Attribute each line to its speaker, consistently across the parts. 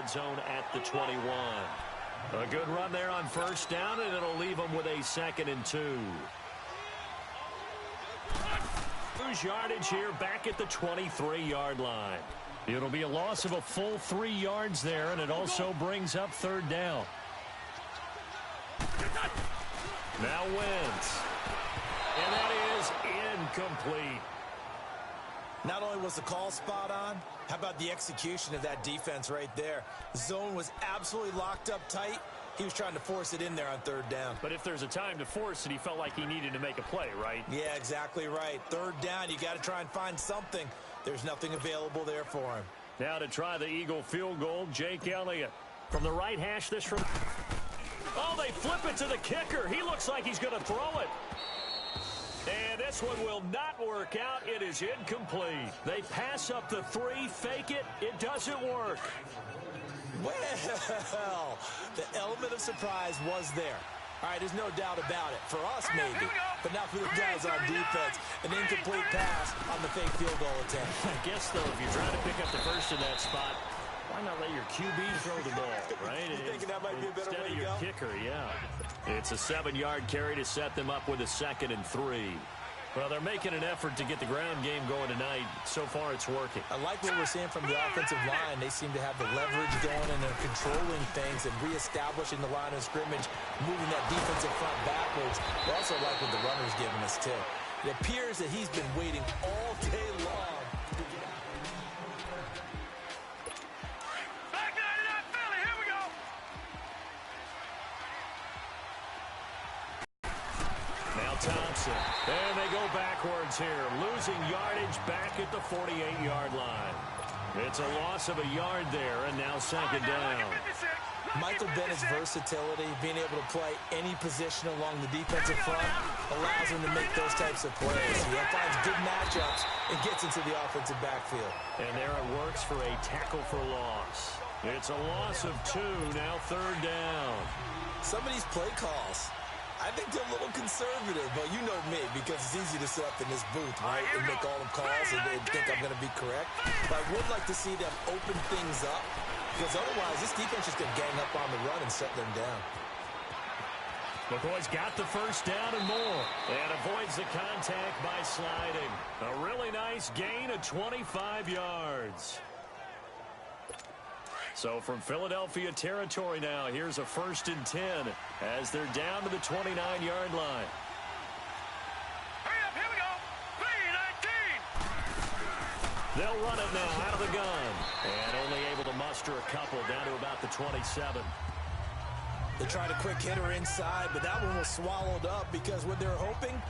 Speaker 1: red zone at the 21. A good run there on first down, and it'll leave them with a 2nd and 2. Lose yardage here back at the 23-yard line. It'll be a loss of a full 3 yards there, and it also brings up 3rd down. Now Wentz. And that is incomplete.
Speaker 2: Not only was the call spot on, how about the execution of that defense right there? The zone was absolutely locked up tight. He was trying to force it in there on 3rd down.
Speaker 1: But if there's a time to force it, he felt like he needed to make a play, right?
Speaker 2: Yeah, exactly right. 3rd down, you got to try and find something. There's nothing available there for him.
Speaker 1: Now to try the Eagle field goal, Jake Elliott. From the right hash, this from... Oh, they flip it to the kicker. He looks like he's going to throw it. And this one will not work out. It is incomplete. They pass up the 3, fake it. It doesn't work.
Speaker 2: Well, the element of surprise was there. All right, there's no doubt about it. For us, maybe, but not for the guys on defense. An incomplete pass on the fake field goal attempt.
Speaker 1: I guess, though, if you're trying to pick up the first in that spot, why not let your QB throw the ball, right?
Speaker 2: You thinking that might be a better way to
Speaker 1: go? Instead of your kicker, yeah. It's a 7-yard carry to set them up with a 2nd and 3. Well, they're making an effort to get the ground game going tonight. So far, it's working.
Speaker 2: I like what we're seeing from the offensive line. They seem to have the leverage going, and they're controlling things and reestablishing the line of scrimmage, moving that defensive front backwards. I also like what the runner's giving us, too. It appears that he's been waiting all day long.
Speaker 1: Thompson. And they go backwards here, losing yardage back at the 48-yard line. It's a loss of a yard there, and now 2nd down.
Speaker 2: Michael Bennett's versatility, being able to play any position along the defensive front, allows him to make those types of plays. He finds good matchups and gets into the offensive backfield.
Speaker 1: And there it works for a tackle for loss. It's a loss of 2, now 3rd down.
Speaker 2: Some of these play calls, I think they're a little conservative, but you know me, because it's easy to sit up in this booth, right, and make all the calls and think I'm going to be correct. But I would like to see them open things up, because otherwise this defense is going to gang up on the run and shut them down.
Speaker 1: McCoy's got the first down and more, and avoids the contact by sliding. A really nice gain of 25 yards. So from Philadelphia territory now, here's a 1st and 10 as they're down to the 29-yard line.
Speaker 3: Hurry up, here we go. 3-19.
Speaker 1: They'll run it now out of the gun. And only able to muster a couple down to about the 27.
Speaker 2: They tried a quick hitter inside, but that one was swallowed up because what they're hoping,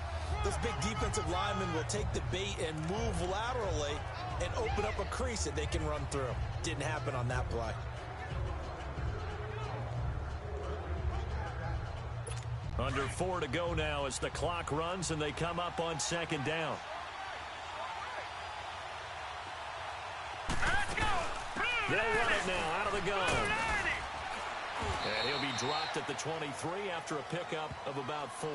Speaker 2: this big defensive lineman will take the bait and move laterally and open up a crease that they can run through. Didn't happen on that play.
Speaker 1: Under 4 to go now as the clock runs and they come up on 2nd down.
Speaker 3: Let's go.
Speaker 1: They'll run it now out of the gun. And he'll be dropped at the 23 after a pickup of about 4.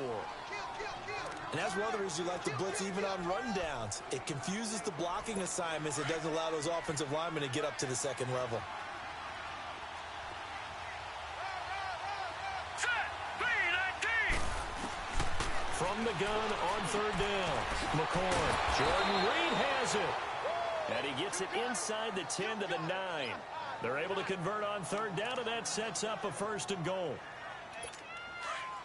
Speaker 2: And that's one of the reasons you like to blitz even on rundowns. It confuses the blocking assignments. It doesn't allow those offensive linemen to get up to the 2nd level.
Speaker 3: Set. 3-19.
Speaker 1: From the gun on 3rd down. McCoy. Jordan Reed has it. And he gets it inside the 10 to the 9. They're able to convert on 3rd down, and that sets up a 1st and goal.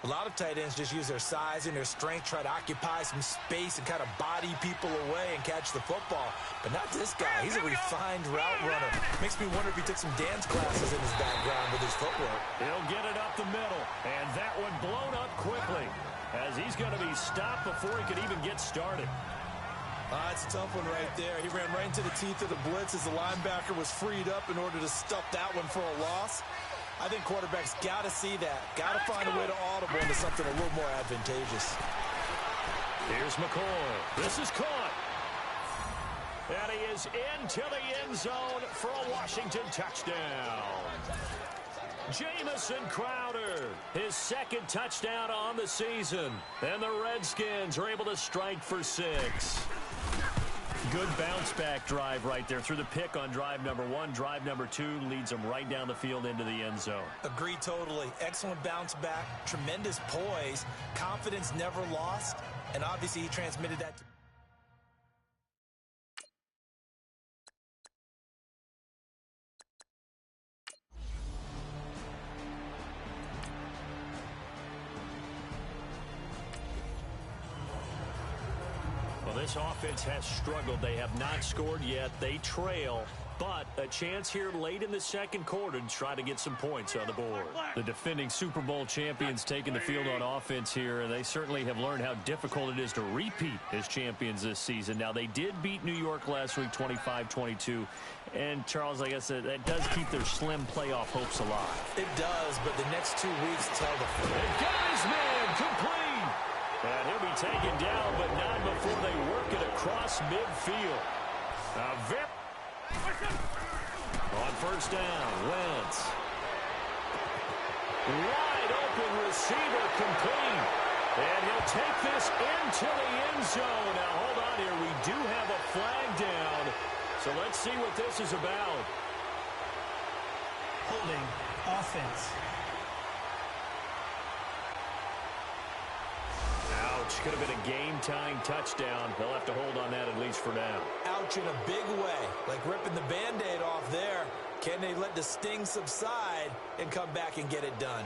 Speaker 2: A lot of tight ends just use their size and their strength, try to occupy some space and kind of body people away and catch the football. But not this guy. He's a refined route runner. Makes me wonder if he took some dance classes in his background with his footwork.
Speaker 1: He'll get it up the middle, and that one blown up quickly as he's going to be stopped before he could even get started.
Speaker 2: It's a tough one right there. He ran right into the teeth of the blitz as the linebacker was freed up in order to stuff that one for a loss. I think quarterbacks got to see that. Got to find a way to audible into something a little more advantageous.
Speaker 1: Here's McCoy. This is caught. And he is into the end zone for a Washington touchdown. Jamison Crowder, his 2nd touchdown on the season. And the Redskins are able to strike for 6. Good bounce-back drive right there through the pick on drive number 1. Drive number 2 leads them right down the field into the end zone.
Speaker 2: Agree totally. Excellent bounce back, tremendous poise, confidence never lost, and obviously he transmitted that to
Speaker 1: Well, this offense has struggled. They have not scored yet. They trail, but a chance here late in the second quarter to try to get some points on the board. The defending Super Bowl champions taking the field on offense here, and they certainly have learned how difficult it is to repeat as champions this season. Now, they did beat New York last week 25-22, and, Charles, I guess that does keep their slim playoff hopes alive.
Speaker 2: It does, but the next 2 weeks tell the
Speaker 1: They got his man complete. And he'll be taken down, but not before they work it across midfield. On first down, Wentz. Wide open receiver complete. And he'll take this into the end zone. Now, hold on here. We do have a flag down. So let's see what this is about.
Speaker 4: Holding offense.
Speaker 1: Ouch. Could have been a game-tying touchdown. They'll have to hold on that at least for now.
Speaker 2: ouch in a big way, like ripping the Band-Aid off there. Can they let the sting subside and come back and get it done?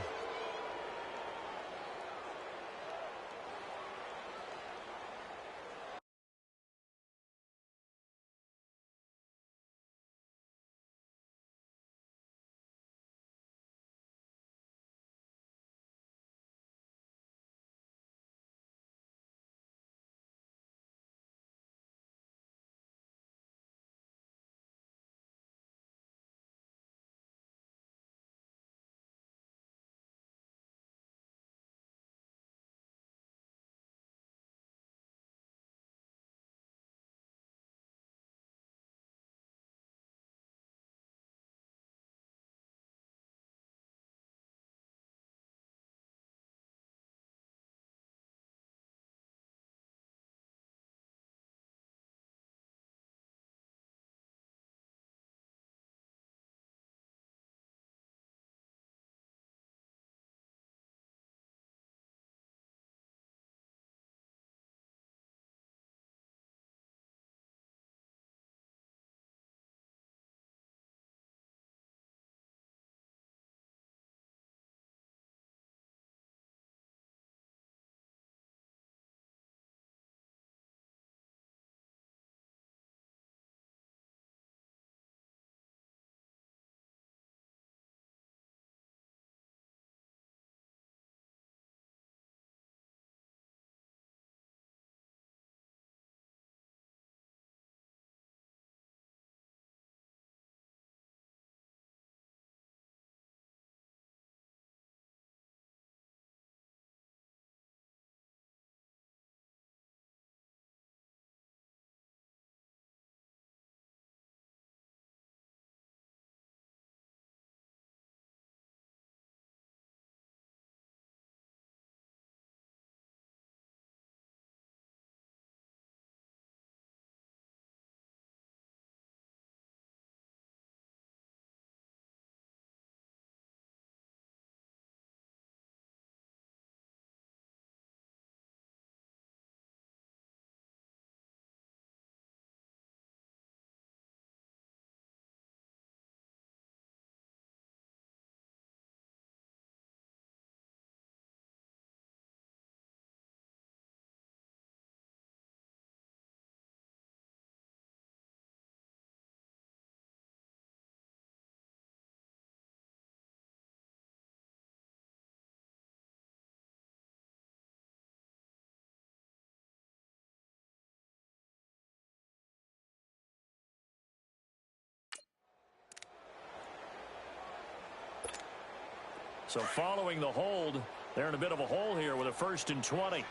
Speaker 1: So following the hold, they're in a bit of a hole here with a 1st and 20.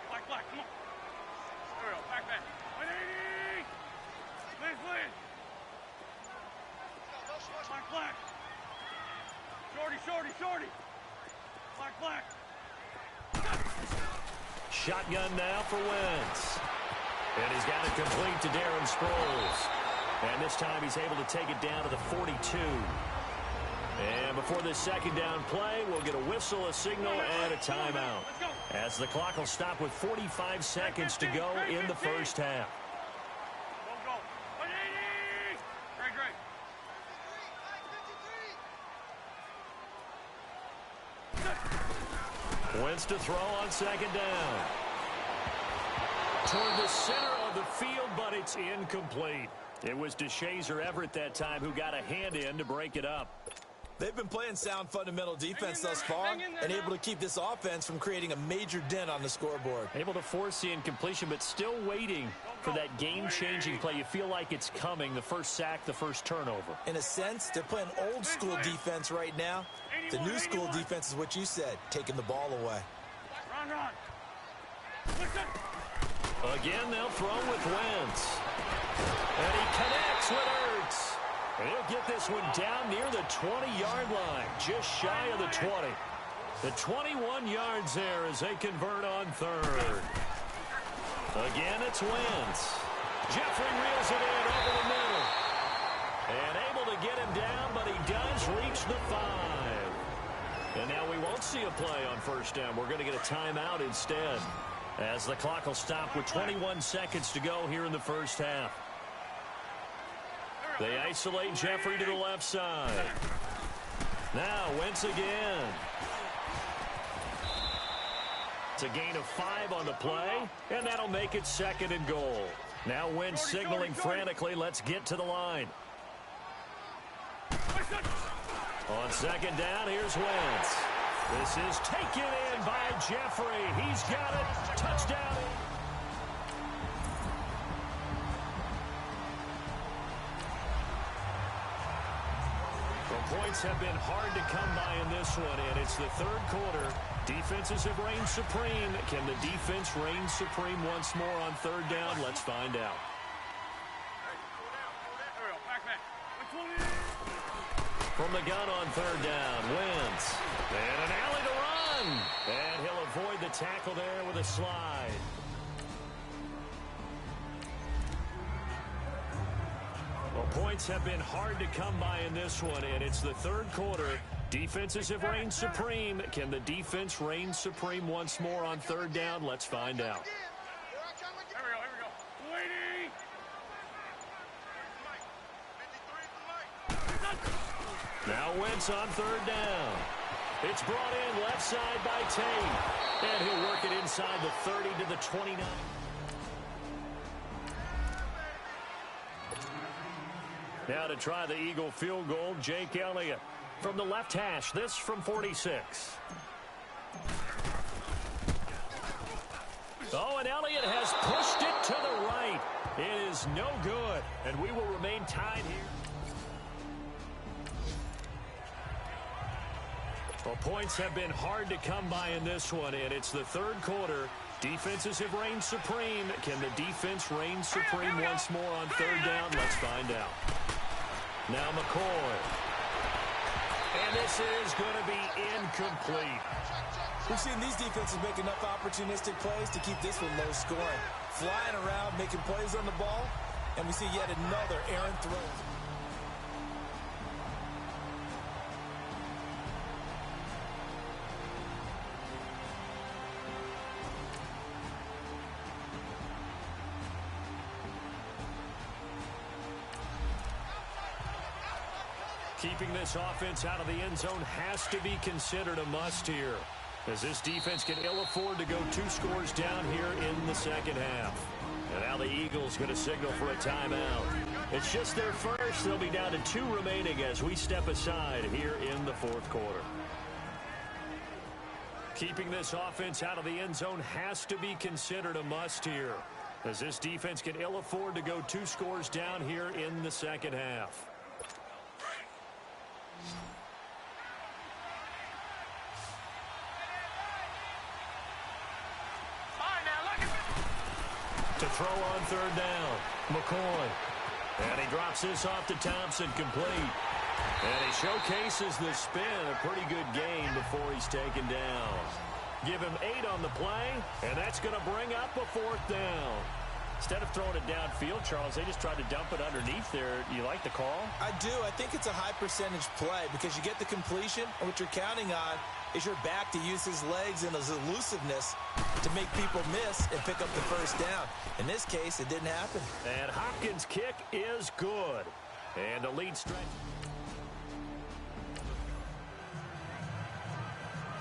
Speaker 3: Black, come on. There we go, back. 180! Please. Black. Shorty. Black.
Speaker 1: Shotgun now for Wentz. And he's got it complete to Darren Sproles. And this time he's able to take it down to the 42. And before this second down play, we'll get a whistle, a signal, and a timeout, as the clock will stop with 45 seconds to go in the first half. Wentz to throw on second down. Toward the center of the field, but it's incomplete. It was DeShazer Everett that time who got a hand in to break it up.
Speaker 2: They've been playing sound fundamental defense thus far and able to keep this offense from creating a major dent on the scoreboard.
Speaker 1: Able to force the incompletion, but still waiting for that game-changing play. You feel like it's coming, the first sack, the first turnover.
Speaker 2: In a sense, they're playing old-school defense right now. The new-school defense is what you said, taking the ball away.
Speaker 1: Again, they'll throw with Wentz. And he connects with Ertz. And he'll get this one down near the 20-yard line, just shy of the 20. The 21 yards there as they convert on third. Again, it's Wentz. Jeffrey reels it in over the middle. And able to get him down, but he does reach the 5. And now we won't see a play on first down. We're going to get a timeout instead, as the clock will stop with 21 seconds to go here in the first half. They isolate Jeffrey to the left side. Now Wentz again. It's a gain of 5 on the play, and that'll make it second and goal. Now Wentz signaling frantically, let's get to the line. On second down, here's Wentz. This is taken in by Jeffrey. He's got it. Touchdown. Well, points have been hard to come by in this one, and it's the third quarter. Defenses have reigned supreme. Can the defense reign supreme once more on third down? Let's find out. From the gun on third down, Wentz. And an alley to run. And he'll avoid the tackle there with a slide. Well, points have been hard to come by in this one, and it's the third quarter. Defenses have reigned supreme. Can the defense reign supreme once more on third down? Let's find out. Now Wentz on third down. It's brought in left side by Tate. And he'll work it inside the 30 to the 29. Now to try the Eagle field goal, Jake Elliott. From the left hash, this from 46. Oh, and Elliott has pushed it to the right. It is no good, and we will remain tied here. Well, points have been hard to come by in this one, and it's the third quarter. Defenses have reigned supreme. Can the defense reign supreme once more on third down? Let's find out. Now McCoy. And this is going to be incomplete.
Speaker 2: We've seen these defenses make enough opportunistic plays to keep this one low scoring. Flying around, making plays on the ball, and we see yet another errant throw.
Speaker 1: Keeping this offense out of the end zone has to be considered a must here, as this defense can ill afford to go 2 scores down here in the second half. And now the Eagles going to signal for a timeout. It's just their first. They'll be down to 2 remaining as we step aside here in the fourth quarter. Keeping this offense out of the end zone has to be considered a must here, as this defense can ill afford to go 2 scores down here in the second half. To throw on third down, McCoy. And he drops this off to Thompson, complete. And he showcases the spin, a pretty good game before he's taken down. Give him 8 on the play, and that's going to bring up a 4th down. Instead of throwing it downfield, Charles, they just tried to dump it underneath there. You like the call?
Speaker 2: I do. I think it's a high percentage play because you get the completion, and what you're counting on is your back to use his legs and his elusiveness to make people miss and pick up the first down. In this case, it didn't happen.
Speaker 1: And Hopkins' kick is good. And the lead stretch.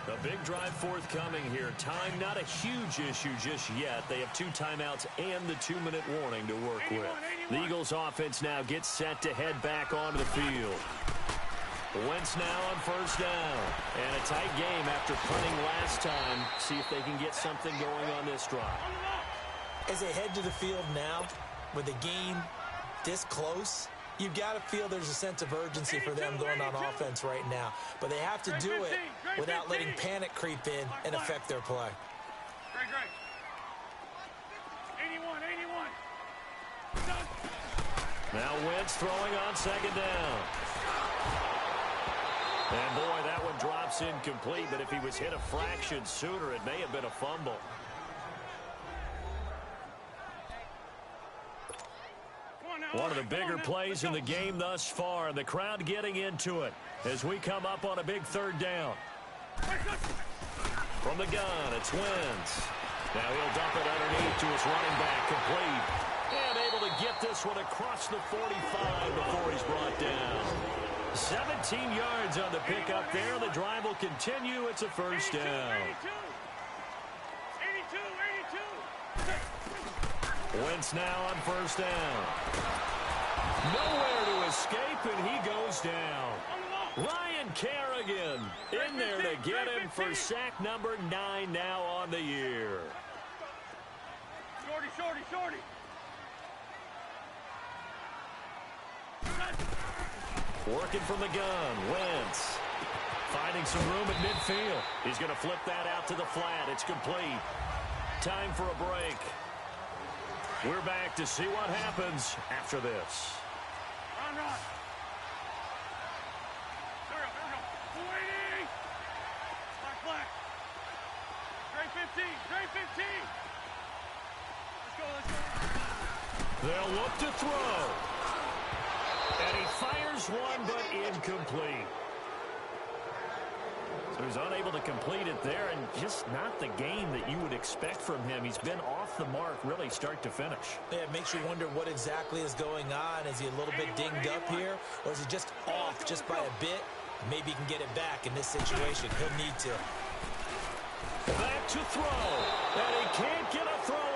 Speaker 1: A big drive forthcoming here. Time not a huge issue just yet. They have 2 timeouts and the 2-minute warning to work with. The Eagles offense now gets set to head back onto the field. Wentz now on first down. And a tight game after punting last time. See if they can get something going on this drive.
Speaker 2: As they head to the field now, with the game this close, you've got to feel there's a sense of urgency for them going on offense right now. But they have to do it without letting panic creep in and affect their play.
Speaker 3: Great. 81.
Speaker 1: Now Wentz throwing on second down. And boy, that one drops incomplete, but if he was hit a fraction sooner, it may have been a fumble. One of the bigger plays in the game thus far, and the crowd getting into it as we come up on a big third down. From the gun, it's Wentz. Now he'll dump it underneath to his running back, complete. And able to get this one across the 45 before he's brought down. 17 yards on the pickup there. The drive will continue. It's a first down.
Speaker 3: 82.
Speaker 1: Wentz now on first down. Nowhere to escape, and he goes down. Ryan Kerrigan in there to get him for sack number 9 now on the year.
Speaker 3: Shorty.
Speaker 1: Working from the gun, Wentz. Finding some room at midfield. He's going to flip that out to the flat. It's complete. Time for a break. We're back to see what happens after this.
Speaker 3: Run. There we go. 280. Black. Straight 15. Let's go.
Speaker 1: They'll look to throw. And he fires one, but incomplete. So he's unable to complete it there, and just not the game that you would expect from him. He's been off the mark, really, start to finish.
Speaker 2: Yeah, it makes you wonder what exactly is going on. Is he a little bit dinged up here, or is he just off just by a bit? Maybe he can get it back in this situation. He'll need to.
Speaker 1: Back to throw, and he can't get a throw